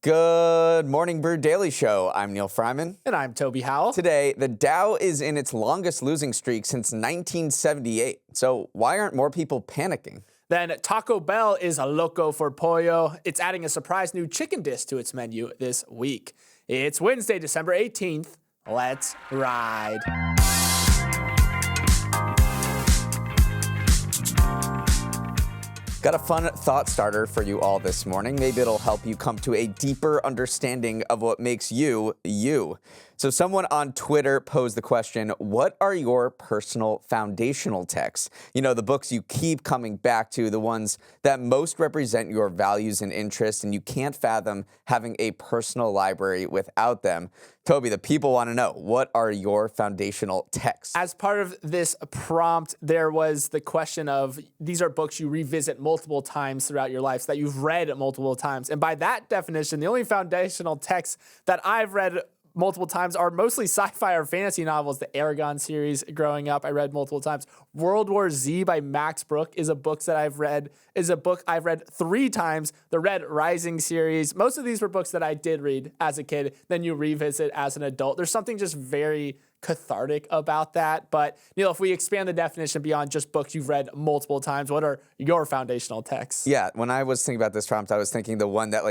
Good morning, Brew Daily Show. I'm Neal Freyman. And I'm Toby Howell. Today, the Dow is in its longest losing streak since 1978. So why aren't more people panicking? Then Taco Bell is a loco for pollo. It's adding a surprise new chicken dish to its menu this week. It's Wednesday, December 18th. Let's ride. Got a fun thought starter for you all this morning. Maybe it'll help you come to a deeper understanding of what makes you, you. So someone on Twitter posed the question, what are your personal foundational texts? You know, the books you keep coming back to, the ones that most represent your values and interests, and you can't fathom having a personal library without them. Toby, the people want to know, what are your foundational texts? As part of this prompt, there was the question of, these are books you revisit multiple times throughout your life, so that you've read multiple times. And by that definition, the only foundational texts that I've read multiple times are mostly sci-fi or fantasy novels. The Aragon series growing up, I read multiple times. World War Z by Max Brooke is a book I've read 3 times. The Red Rising series. Most of these were books that I did read as a kid, then you revisit as an adult. There's something just very cathartic about that. But Neal, if we expand the definition beyond just books you've read multiple times, what are your foundational texts? Yeah, when I was thinking about this prompt, I was thinking the one that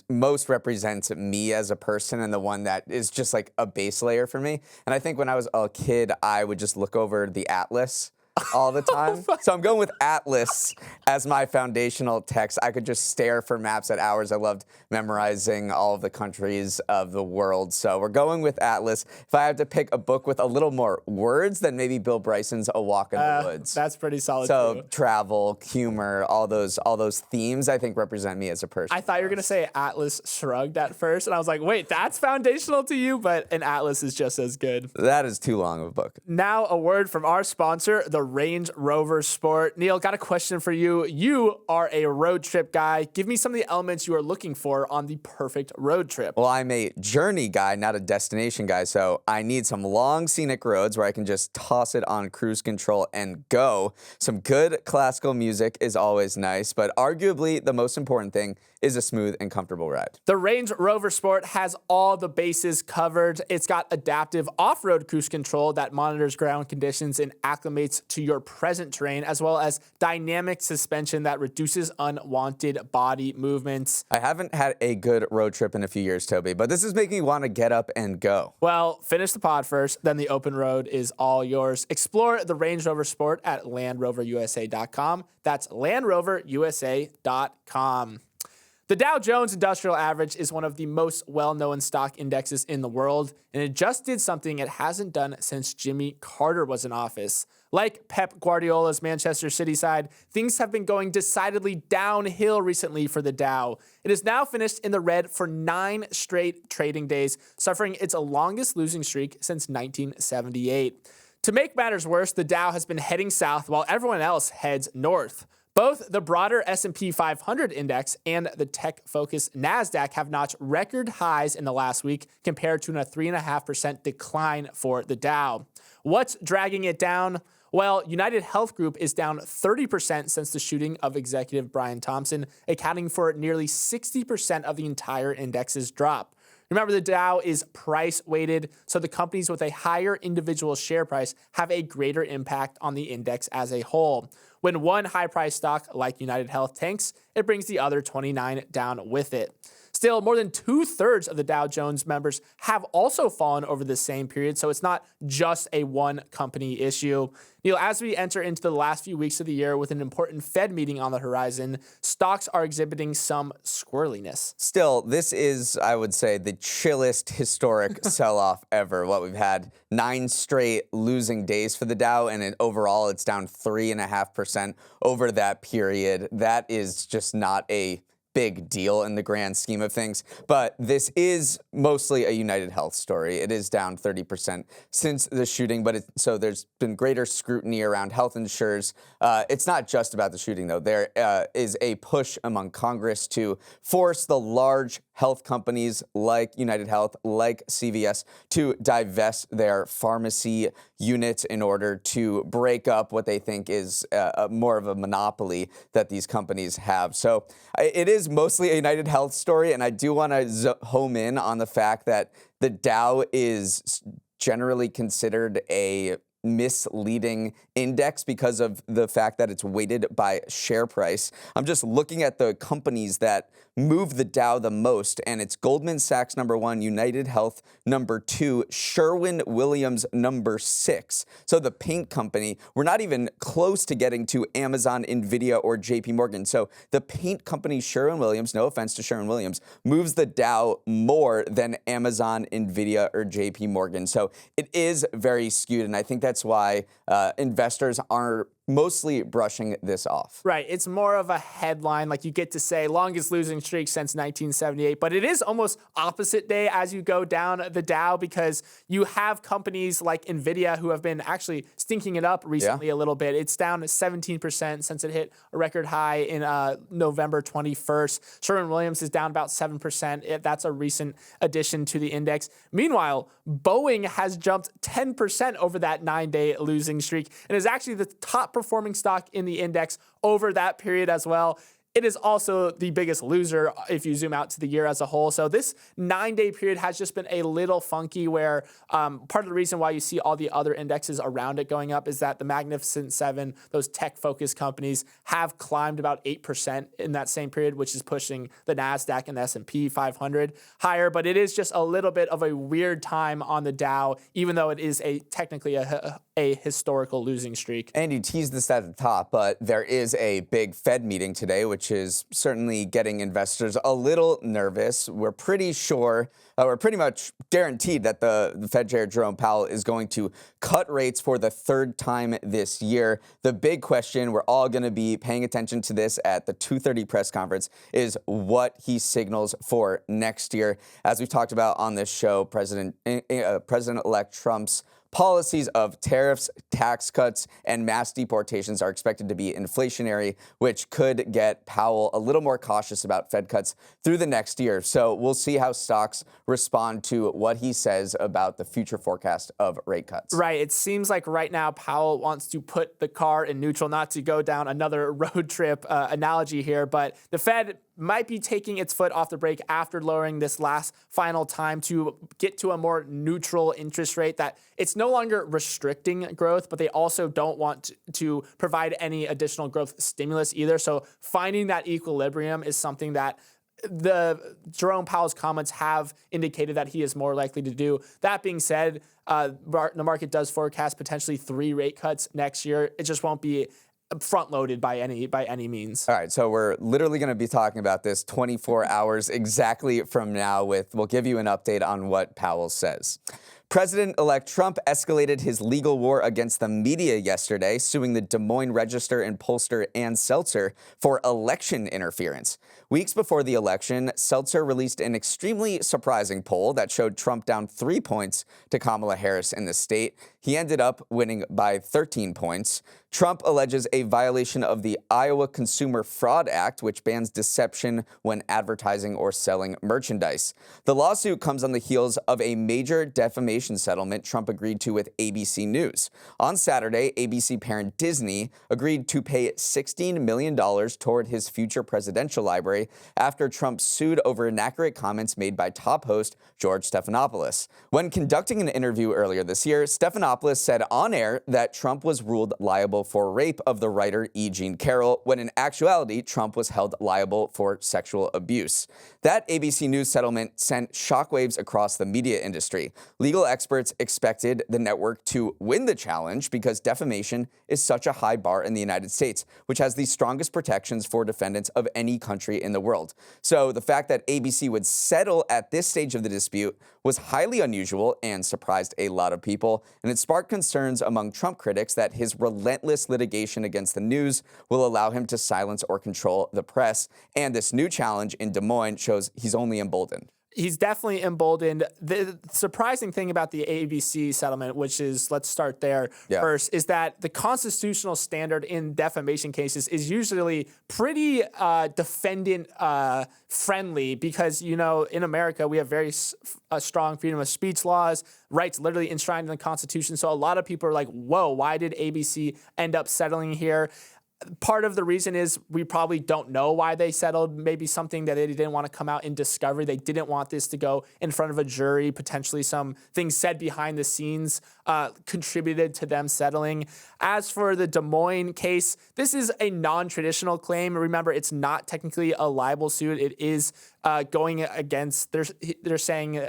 most represents me as a person, and the one that is just like a base layer for me. And I think when I was a kid, I would just look over the atlas all the time. So I'm going with Atlas as my foundational text. I could just stare for maps at hours. I loved memorizing all of the countries of the world. So we're going with Atlas. If I have to pick a book with a little more words, then maybe Bill Bryson's A Walk in the Woods. That's pretty solid. So too. Travel, humor, all those themes I think represent me as a person. I thought you were going to say Atlas Shrugged at first, and I was like, wait, that's foundational to you? But an Atlas is just as good. That is too long of a book. Now a word from our sponsor, the Range Rover Sport. Neal, got a question for you. You are a road trip guy. Give me some of the elements you are looking for on the perfect road trip. Well, I'm a journey guy, not a destination guy, so I need some long scenic roads where I can just toss it on cruise control and go. Some good classical music is always nice, but arguably the most important thing is a smooth and comfortable ride. The Range Rover Sport has all the bases covered. It's got adaptive off-road cruise control that monitors ground conditions and acclimates to your present terrain, as well as dynamic suspension that reduces unwanted body movements. I haven't had a good road trip in a few years, Toby, but this is making me want to get up and go. Well, finish the pod first, then the open road is all yours. Explore the Range Rover Sport at LandRoverUSA.com. That's LandRoverUSA.com. The Dow Jones Industrial Average is one of the most well-known stock indexes in the world, and it just did something it hasn't done since Jimmy Carter was in office. Like Pep Guardiola's Manchester City side, things have been going decidedly downhill recently for the Dow. It is now finished in the red for 9 straight trading days, suffering its longest losing streak since 1978. To make matters worse, the Dow has been heading south while everyone else heads north. Both the broader S&P 500 index and the tech-focused NASDAQ have notched record highs in the last week compared to a 3.5% decline for the Dow. What's dragging it down? Well, United Health Group is down 30% since the shooting of executive Brian Thompson, accounting for nearly 60% of the entire index's drop. Remember, the Dow is price-weighted, so the companies with a higher individual share price have a greater impact on the index as a whole. When one high-price stock like United Health tanks, it brings the other 29 down with it. Still, more than 2/3 of the Dow Jones members have also fallen over the same period, so it's not just a one-company issue. Neal, as we enter into the last few weeks of the year with an important Fed meeting on the horizon, stocks are exhibiting some squirreliness. Still, this is, I would say, the chillest historic sell-off ever. What we've had 9 straight losing days for the Dow, and overall it's down 3.5% over that period. That is just not a big deal in the grand scheme of things, but this is mostly a United Health story. It is down 30% since the shooting, but so there's been greater scrutiny around health insurers. It's not just about the shooting, though. There is a push among Congress to force the large health companies like United Health, like CVS, to divest their pharmacy units in order to break up what they think is more of a monopoly that these companies have. So it is is mostly a United Health story, and I do want to home in on the fact that the Dow is generally considered a misleading index because of the fact that it's weighted by share price. I'm just looking at the companies that move the Dow the most, and it's Goldman Sachs #1, United Health #2, Sherwin-Williams #6. So the paint company, we're not even close to getting to Amazon, Nvidia, or JP Morgan. So the paint company Sherwin-Williams, no offense to Sherwin-Williams, moves the Dow more than Amazon, Nvidia, or JP Morgan. So it is very skewed, and I think that's why investors are mostly brushing this off. Right. It's more of a headline, like you get to say longest losing streak since 1978, but it is almost opposite day as you go down the Dow, because you have companies like Nvidia who have been actually stinking it up recently a little bit. It's down 17% since it hit a record high in November 21st. Sherwin-Williams is down about 7%. That's a recent addition to the index. Meanwhile, Boeing has jumped 10% over that 9-day losing streak and is actually the top performing stock in the index over that period as well. It is also the biggest loser if you zoom out to the year as a whole. So this 9-day period has just been a little funky, where part of the reason why you see all the other indexes around it going up is that the Magnificent Seven, those tech-focused companies, have climbed about 8% in that same period, which is pushing the NASDAQ and the S&P 500 higher. But it is just a little bit of a weird time on the Dow, even though it is technically a historical losing streak. And you teased this at the top, but there is a big Fed meeting today, which is certainly getting investors a little nervous. We're pretty sure, we're pretty much guaranteed that the Fed Chair Jerome Powell is going to cut rates for the third time this year. The big question, we're all going to be paying attention to this at the 2:30 press conference, is what he signals for next year. As we've talked about on this show, President-elect Trump's policies of tariffs, tax cuts, and mass deportations are expected to be inflationary, which could get Powell a little more cautious about Fed cuts through the next year. So we'll see how stocks respond to what he says about the future forecast of rate cuts. Right. It seems like right now Powell wants to put the car in neutral, not to go down another road trip analogy here, but the Fed might be taking its foot off the brake after lowering this last final time to get to a more neutral interest rate, that it's no longer restricting growth, but they also don't want to provide any additional growth stimulus either. So finding that equilibrium is something that the Jerome Powell's comments have indicated that he is more likely to do. That being said, the market does forecast potentially 3 rate cuts next year. It just won't be front-loaded by any means. All right, so we're literally going to be talking about this 24 hours exactly from now. We'll give you an update on what Powell says. President-elect Trump escalated his legal war against the media yesterday, suing the Des Moines Register and pollster Ann Seltzer for election interference. Weeks before the election, Seltzer released an extremely surprising poll that showed Trump down 3 points to Kamala Harris in the state. He ended up winning by 13 points. Trump alleges a violation of the Iowa Consumer Fraud Act, which bans deception when advertising or selling merchandise. The lawsuit comes on the heels of a major defamation settlement Trump agreed to with ABC News. On Saturday, ABC parent Disney agreed to pay $16 million toward his future presidential library after Trump sued over inaccurate comments made by top host George Stephanopoulos. When conducting an interview earlier this year, Stephanopoulos said on air that Trump was ruled liable for rape of the writer E. Jean Carroll, when in actuality, Trump was held liable for sexual abuse. That ABC News settlement sent shockwaves across the media industry. Legal experts expected the network to win the challenge because defamation is such a high bar in the United States, which has the strongest protections for defendants of any country in the world. So the fact that ABC would settle at this stage of the dispute was highly unusual and surprised a lot of people, and it sparked concerns among Trump critics that his relentless litigation against the news will allow him to silence or control the press. And this new challenge in Des Moines shows he's only emboldened. He's definitely emboldened. The surprising thing about the ABC settlement, which is, let's start there first, is that the constitutional standard in defamation cases is usually pretty defendant friendly because, you know, in America, we have very strong freedom of speech laws, rights literally enshrined in the Constitution. So a lot of people are like, whoa, why did ABC end up settling here? Part of the reason is we probably don't know why they settled. Maybe something that they didn't want to come out in discovery. They didn't want this to go in front of a jury. Potentially some things said behind the scenes contributed to them settling. As for the Des Moines case, this is a non-traditional claim. Remember, it's not technically a libel suit. It is going against, they're saying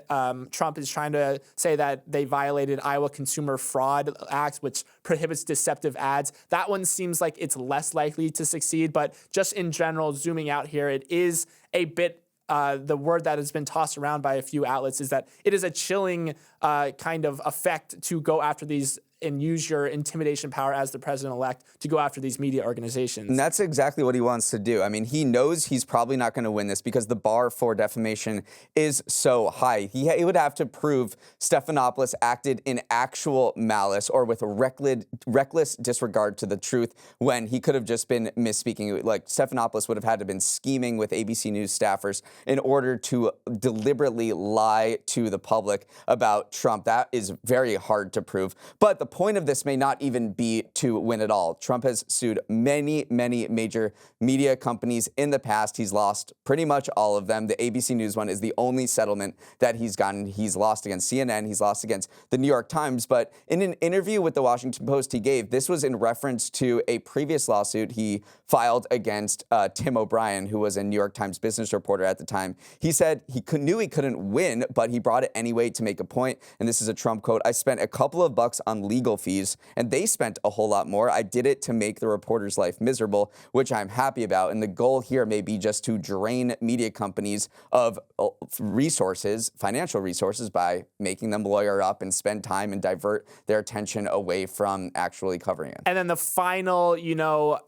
Trump is trying to say that they violated Iowa Consumer Fraud Act, which prohibits deceptive ads. That one seems like it's less likely to succeed, but just in general, zooming out here, it is a bit, the word that has been tossed around by a few outlets is that it is a chilling kind of effect to go after these and use your intimidation power as the president-elect to go after these media organizations. And that's exactly what he wants to do. I mean, he knows he's probably not going to win this because the bar for defamation is so high. He would have to prove Stephanopoulos acted in actual malice or with reckless disregard to the truth when he could have just been misspeaking. Like, Stephanopoulos would have had to have been scheming with ABC News staffers in order to deliberately lie to the public about Trump. That is very hard to prove. But the point of this may not even be to win at all. Trump has sued many major media companies in the past. He's lost pretty much all of them. The ABC News one is the only settlement that he's gotten. He's lost against CNN. He's lost against the New York Times. But in an interview with the Washington Post he gave, this was in reference to a previous lawsuit he filed against Tim O'Brien, who was a New York Times business reporter at the time. He said he knew he couldn't win, but he brought it anyway to make a point. And this is a Trump quote: "I spent a couple of bucks on legal fees, and they spent a whole lot more. I did it to make the reporter's life miserable, which I'm happy about. And the goal here may be just to drain media companies of resources, financial resources, by making them lawyer up and spend time and divert their attention away from actually covering it." And then the final,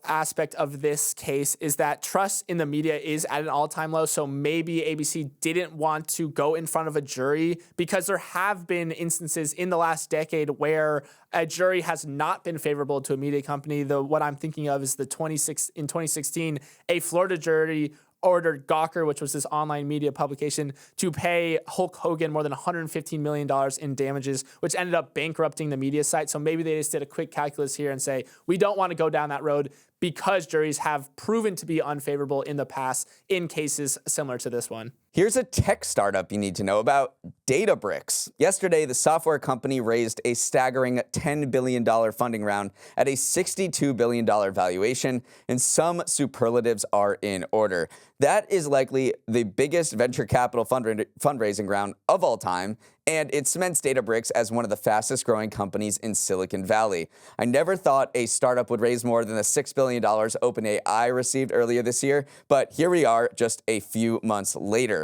aspect of this case is that trust in the media is at an all-time low. So maybe ABC didn't want to go in front of a jury because there have been instances in the last decade where a jury has not been favorable to a media company. What I'm thinking of is in 2016, a Florida jury ordered Gawker, which was this online media publication, to pay Hulk Hogan more than $115 million in damages, which ended up bankrupting the media site. So maybe they just did a quick calculus here and say, we don't want to go down that road because juries have proven to be unfavorable in the past in cases similar to this one. Here's a tech startup you need to know about: Databricks. Yesterday, the software company raised a staggering $10 billion funding round at a $62 billion valuation, and some superlatives are in order. That is likely the biggest venture capital fundraising round of all time, and it cements Databricks as one of the fastest growing companies in Silicon Valley. I never thought a startup would raise more than the $6 billion OpenAI received earlier this year, but here we are just a few months later.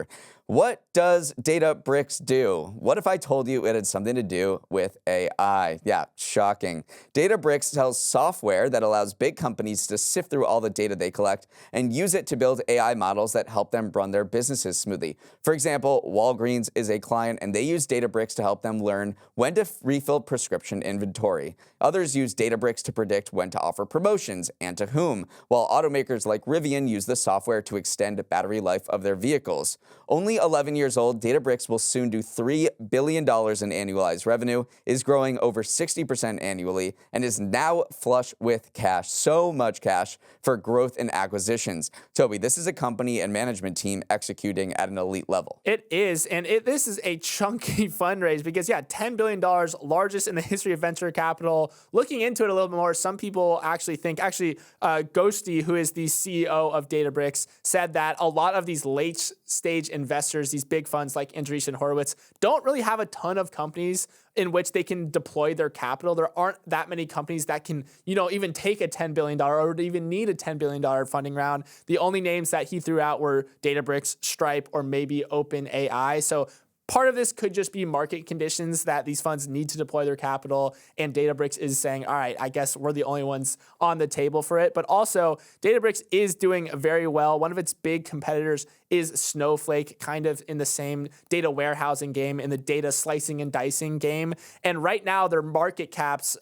What does Databricks do? What if I told you it had something to do with AI? Yeah, shocking. Databricks sells software that allows big companies to sift through all the data they collect and use it to build AI models that help them run their businesses smoothly. For example, Walgreens is a client, and they use Databricks to help them learn when to refill prescription inventory. Others use Databricks to predict when to offer promotions and to whom, while automakers like Rivian use the software to extend the battery life of their vehicles. Only 11 years old, Databricks will soon do $3 billion in annualized revenue, is growing over 60% annually, and is now flush with cash. So much cash for growth and acquisitions. Toby, this is a company and management team executing at an elite level. It is, and this is a chunky fundraise because, $10 billion, largest in the history of venture capital. Looking into it a little bit more, some people actually think, Ghosty, who is the CEO of Databricks, said that a lot of these late-stage investors, these big funds like Andreessen Horowitz, don't really have a ton of companies in which they can deploy their capital. There aren't that many companies that can, even take a $10 billion or even need a $10 billion funding round. The only names that he threw out were Databricks, Stripe, or maybe OpenAI. So part of this could just be market conditions that these funds need to deploy their capital, and Databricks is saying, all right, I guess we're the only ones on the table for it. But also, Databricks is doing very well. One of its big competitors is Snowflake, kind of in the same data warehousing game, in the data slicing and dicing game. And right now, their market caps,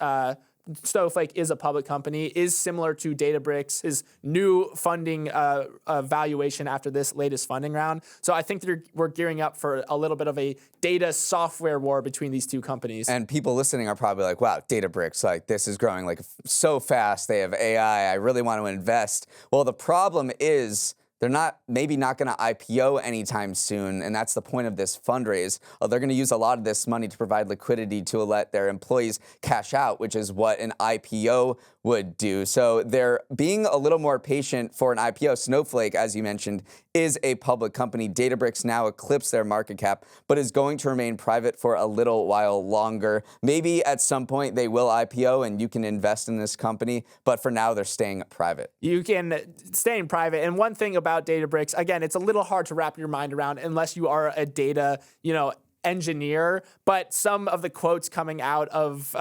Snowflake is a public company, is similar to Databricks, his new funding valuation after this latest funding round. So I think we're gearing up for a little bit of a data software war between these two companies. And people listening are probably like, wow, Databricks, like this is growing like so fast. They have AI. I really want to invest. Well, the problem is they're maybe not going to IPO anytime soon, and that's the point of this fundraise. They're going to use a lot of this money to provide liquidity to let their employees cash out, which is what an IPO would do. So they're being a little more patient for an IPO. Snowflake, as you mentioned, is a public company. Databricks now eclipsed their market cap, but is going to remain private for a little while longer. Maybe at some point they will IPO and you can invest in this company, but for now they're staying private. You can stay in private. And one thing about Databricks, again, it's a little hard to wrap your mind around unless you are a data, engineer, but some of the quotes coming out of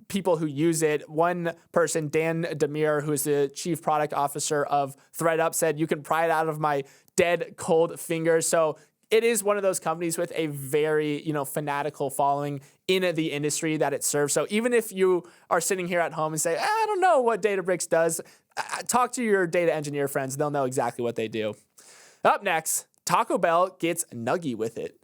people who use it. One person, Dan Demir, who is the chief product officer of ThreadUp, said, "You can pry it out of my dead, cold fingers." So it is one of those companies with a very, fanatical following in the industry that it serves. So even if you are sitting here at home and say, I don't know what Databricks does, talk to your data engineer friends. They'll know exactly what they do. Up next, Taco Bell gets nuggy with it.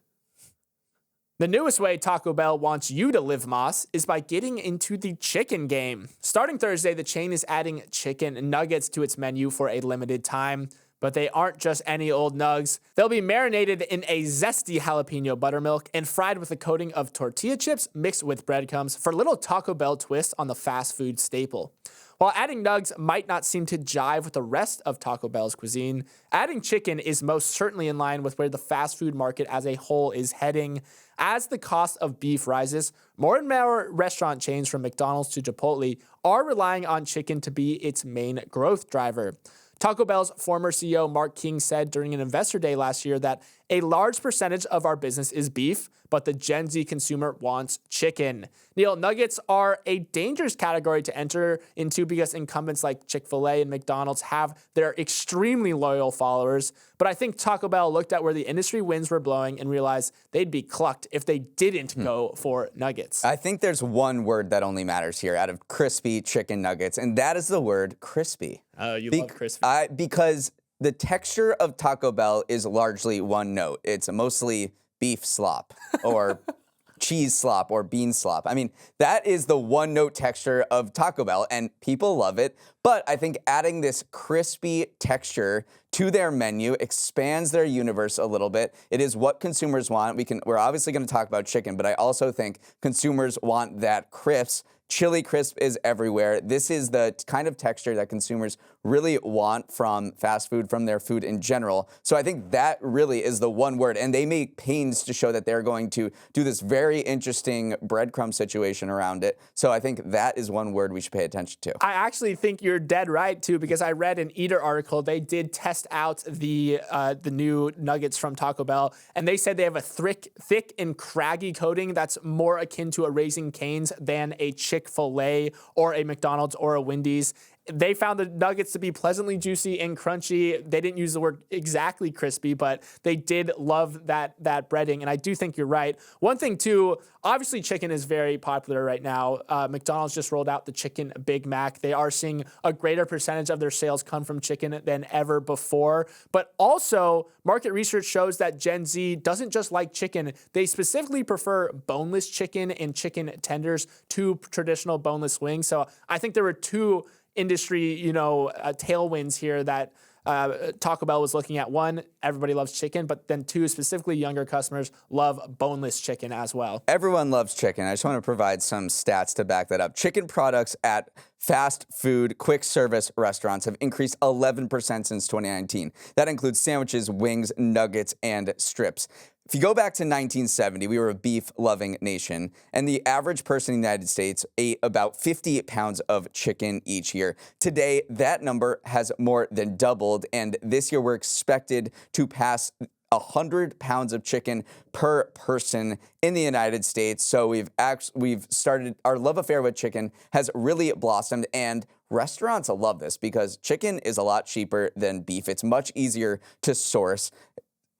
The newest way Taco Bell wants you to live, Moss, is by getting into the chicken game. Starting Thursday, the chain is adding chicken nuggets to its menu for a limited time. But they aren't just any old nugs. They'll be marinated in a zesty jalapeno buttermilk and fried with a coating of tortilla chips mixed with breadcrumbs for a little Taco Bell twist on the fast food staple. While adding nugs might not seem to jive with the rest of Taco Bell's cuisine, adding chicken is most certainly in line with where the fast food market as a whole is heading. As the cost of beef rises, more and more restaurant chains from McDonald's to Chipotle are relying on chicken to be its main growth driver. Taco Bell's former CEO Mark King said during an investor day last year that a large percentage of our business is beef, but the Gen Z consumer wants chicken. Neal, nuggets are a dangerous category to enter into because incumbents like Chick-fil-A and McDonald's have their extremely loyal followers. But I think Taco Bell looked at where the industry winds were blowing and realized they'd be clucked if they didn't go for nuggets. I think there's one word that only matters here out of crispy chicken nuggets, and that is the word crispy. Oh, you love crispy. Because the texture of Taco Bell is largely one note. It's mostly beef slop or cheese slop or bean slop. I mean, that is the one note texture of Taco Bell, and people love it. But I think adding this crispy texture to their menu expands their universe a little bit. It is what consumers want. We're obviously going to talk about chicken, but I also think consumers want that crisp. Chili crisp is everywhere. This is the kind of texture that consumers really want from fast food, from their food in general. So I think that really is the one word. And they make pains to show that they're going to do this very interesting breadcrumb situation around it. So I think that is one word we should pay attention to. I actually think you're dead right, too, because I read an Eater article. They did test out the new nuggets from Taco Bell, and they said they have a thick and craggy coating that's more akin to a Raising Cane's than a Chick-fil-A or a McDonald's or a Wendy's. They found the nuggets to be pleasantly juicy and crunchy. They didn't use the word exactly crispy, but they did love that breading, and I do think you're right. One thing, too, obviously chicken is very popular right now. McDonald's just rolled out the Chicken Big Mac. They are seeing a greater percentage of their sales come from chicken than ever before. But also, market research shows that Gen Z doesn't just like chicken. They specifically prefer boneless chicken and chicken tenders to traditional boneless wings. So I think there were two industry, tailwinds here that Taco Bell was looking at. One, everybody loves chicken, but then two, specifically younger customers love boneless chicken as well. Everyone loves chicken. I just want to provide some stats to back that up. Chicken products at fast food, quick service restaurants have increased 11% since 2019. That includes sandwiches, wings, nuggets, and strips. If you go back to 1970, we were a beef-loving nation, and the average person in the United States ate about 50 pounds of chicken each year. Today, that number has more than doubled, and this year we're expected to pass 100 pounds of chicken per person in the United States. So we've started, our love affair with chicken has really blossomed, and restaurants love this because chicken is a lot cheaper than beef. It's much easier to source.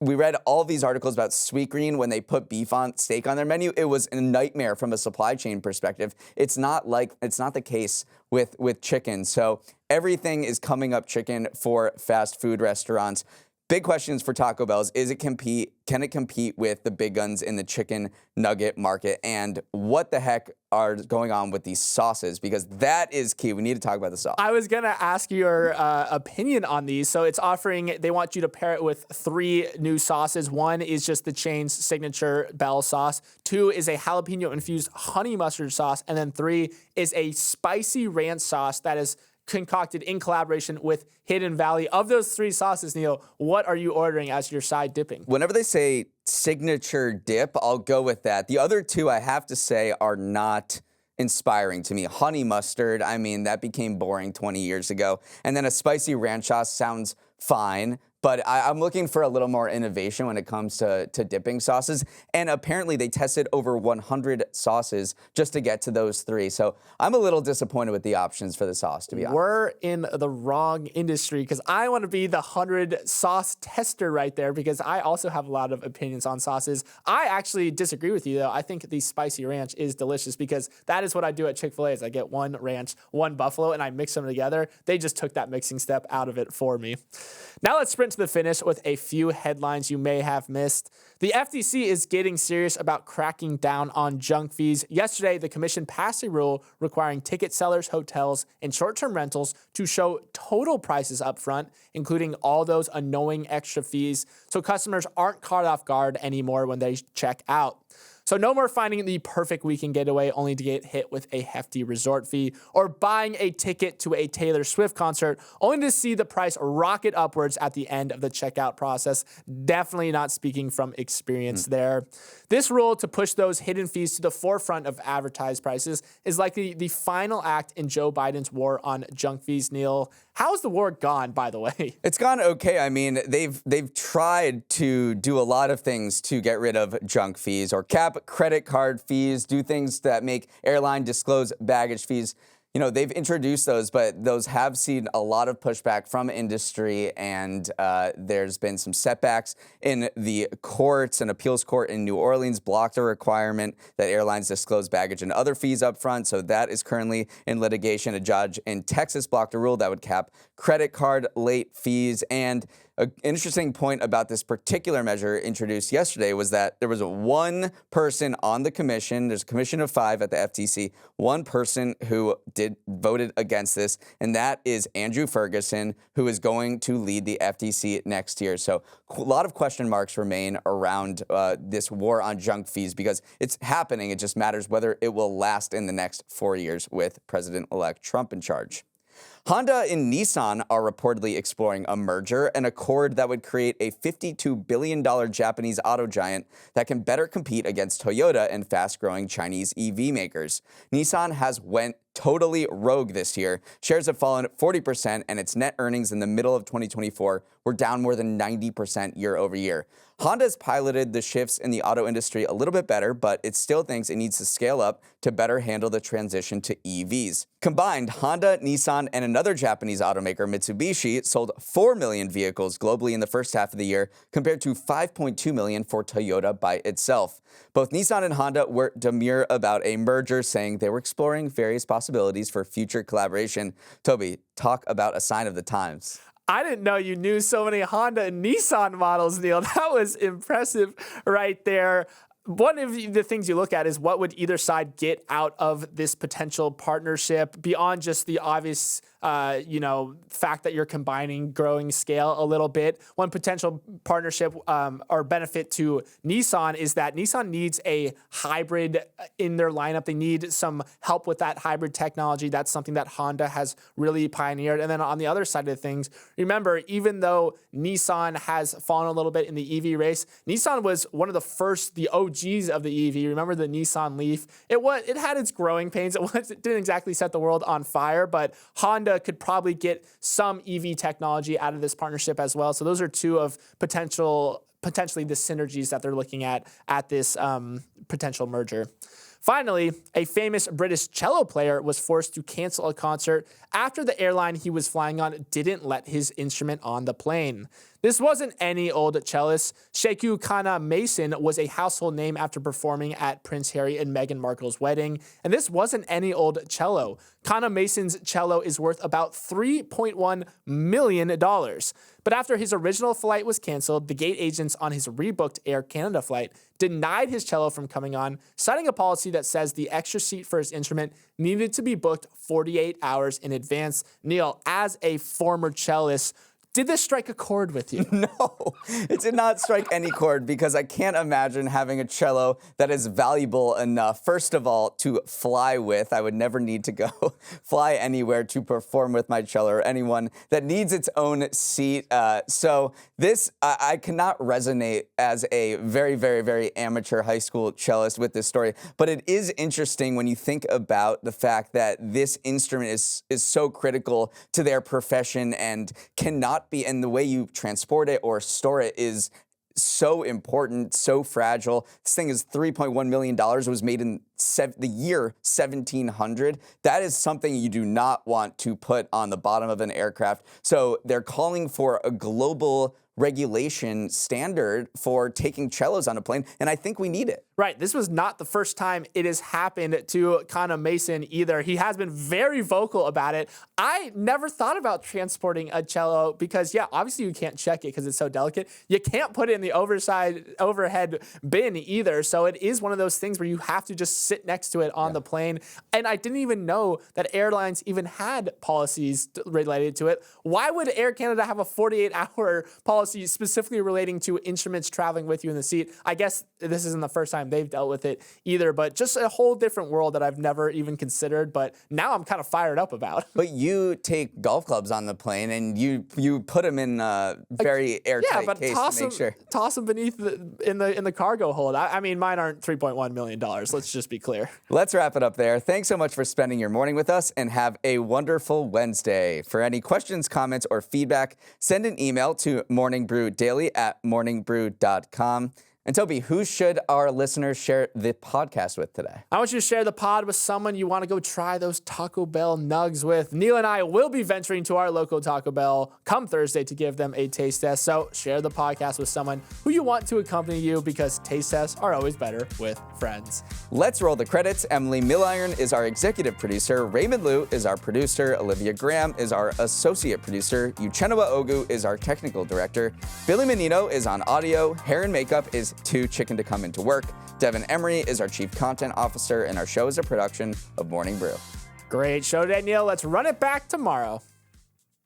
we read all these articles about Sweetgreen when they put beef on steak on their menu. It was a nightmare from a supply chain perspective. It's not the case with chicken. So everything is coming up chicken for fast food restaurants. Big questions for Taco Bell's. Can it compete with the big guns in the chicken nugget market? And what the heck are going on with these sauces? Because that is key. We need to talk about the sauce. I was going to ask your opinion on these. So it's offering, they want you to pair it with 3 new sauces. 1 is just the chain's signature Bell sauce. 2 is a jalapeno-infused honey mustard sauce. And then 3 is a spicy ranch sauce that is concocted in collaboration with Hidden Valley. Of those 3 sauces, Neal, what are you ordering as your side dipping? Whenever they say signature dip, I'll go with that. The other 2, I have to say, are not inspiring to me. Honey mustard, I mean, that became boring 20 years ago. And then a spicy ranch sauce sounds fine, but I'm looking for a little more innovation when it comes to dipping sauces. And apparently they tested over 100 sauces just to get to those 3. So I'm a little disappointed with the options for the sauce, to be honest. We're in the wrong industry because I want to be the 100 sauce tester right there because I also have a lot of opinions on sauces. I actually disagree with you, though. I think the spicy ranch is delicious because that is what I do at Chick-fil-A is I get 1 ranch, 1 buffalo, and I mix them together. They just took that mixing step out of it for me. Now let's sprint to the finish with a few headlines you may have missed. The FTC is getting serious about cracking down on junk fees. Yesterday, the commission passed a rule requiring ticket sellers, hotels, and short-term rentals to show total prices up front, including all those annoying extra fees, so customers aren't caught off guard anymore when they check out. So no more finding the perfect weekend getaway only to get hit with a hefty resort fee, or buying a ticket to a Taylor Swift concert only to see the price rocket upwards at the end of the checkout process. Definitely not speaking from experience there. This rule to push those hidden fees to the forefront of advertised prices is likely the final act in Joe Biden's war on junk fees. Neal, how's the war gone, by the way? It's gone okay. I mean, they've tried to do a lot of things to get rid of junk fees or cap credit card fees, do things that make airline disclose baggage fees. You know, they've introduced those, but those have seen a lot of pushback from industry, and there's been some setbacks in the courts. An appeals court in New Orleans blocked a requirement that airlines disclose baggage and other fees up front, so that is currently in litigation. A judge in Texas blocked a rule that would cap credit card late fees. And an interesting point about this particular measure introduced yesterday was that there was 1 person on the commission. There's a commission of 5 at the FTC. 1 person who voted against this, and that is Andrew Ferguson, who is going to lead the FTC next year. So a lot of question marks remain around this war on junk fees because it's happening. It just matters whether it will last in the next 4 years with President-elect Trump in charge. Honda and Nissan are reportedly exploring a merger, an accord that would create a $52 billion Japanese auto giant that can better compete against Toyota and fast-growing Chinese EV makers. Nissan has went totally rogue this year. Shares have fallen 40%, and its net earnings in the middle of 2024 were down more than 90% year over year. Honda's piloted the shifts in the auto industry a little bit better, but it still thinks it needs to scale up to better handle the transition to EVs. Combined, Honda, Nissan, and another Japanese automaker, Mitsubishi, sold 4 million vehicles globally in the first half of the year, compared to 5.2 million for Toyota by itself. Both Nissan and Honda were demure about a merger, saying they were exploring various possibilities for future collaboration. Toby, talk about a sign of the times. I didn't know you knew so many Honda and Nissan models, Neal. That was impressive right there. One of the things you look at is what would either side get out of this potential partnership beyond just the obvious, fact that you're combining growing scale a little bit. One potential partnership or benefit to Nissan is that Nissan needs a hybrid in their lineup. They need some help with that hybrid technology. That's something that Honda has really pioneered. And then on the other side of things, remember, even though Nissan has fallen a little bit in the EV race, Nissan was one of the first, the OGs of the EV. Remember the Nissan Leaf? It had its growing pains. It didn't exactly set the world on fire, but Honda could probably get some EV technology out of this partnership as well. So those are 2 of potentially the synergies that they're looking at this potential merger. Finally, a famous British cello player was forced to cancel a concert after the airline he was flying on didn't let his instrument on the plane. This wasn't any old cellist. Sheku Kana Mason was a household name after performing at Prince Harry and Meghan Markle's wedding. And this wasn't any old cello. Kana Mason's cello is worth about $3.1 million. But after his original flight was canceled, the gate agents on his rebooked Air Canada flight denied his cello from coming on, citing a policy that says the extra seat for his instrument needed to be booked 48 hours in advance. Neal, as a former cellist, did this strike a chord with you? No, it did not strike any chord because I can't imagine having a cello that is valuable enough, first of all, to fly with. I would never need to go fly anywhere to perform with my cello, or anyone that needs its own seat. So this, I cannot resonate as a very, very, very amateur high school cellist with this story. But it is interesting when you think about the fact that this instrument is so critical to their profession and cannot be, and the way you transport it or store it is so important, so fragile. This thing is $3.1 million. It was made in the year 1700. That is something you do not want to put on the bottom of an aircraft. So they're calling for a global regulation standard for taking cellos on a plane, and I think we need it. Right. This was not the first time it has happened to Kana Mason either. He has been very vocal about it. I never thought about transporting a cello because, yeah, obviously you can't check it because it's so delicate. You can't put it in the overhead bin either. So it is one of those things where you have to just sit next to it on the plane. And I didn't even know that airlines even had policies related to it. Why would Air Canada have a 48-hour policy specifically relating to instruments traveling with you in the seat? I guess this isn't the first time they've dealt with it either, but just a whole different world that I've never even considered, but now I'm kind of fired up about. But you take golf clubs on the plane and you put them in a very airtight case to make sure. Toss them beneath in the cargo hold. I mean, mine aren't $3.1 million. Let's just be clear. Let's wrap it up there. Thanks so much for spending your morning with us, and have a wonderful Wednesday. For any questions, comments, or feedback, send an email to morningbrew.daily@morningbrew.com. And Toby, who should our listeners share the podcast with today? I want you to share the pod with someone you want to go try those Taco Bell nugs with. Neal and I will be venturing to our local Taco Bell come Thursday to give them a taste test. So share the podcast with someone who you want to accompany you, because taste tests are always better with friends. Let's roll the credits. Emily Milliron is our executive producer. Raymond Liu is our producer. Olivia Graham is our associate producer. Uchenna Ogu is our technical director. Billy Menino is on audio. Hair and makeup is Too Chicken to Come Into Work. Devin Emery is our chief content officer, and our show is a production of Morning Brew. Great show today, Neal. Let's run it back tomorrow.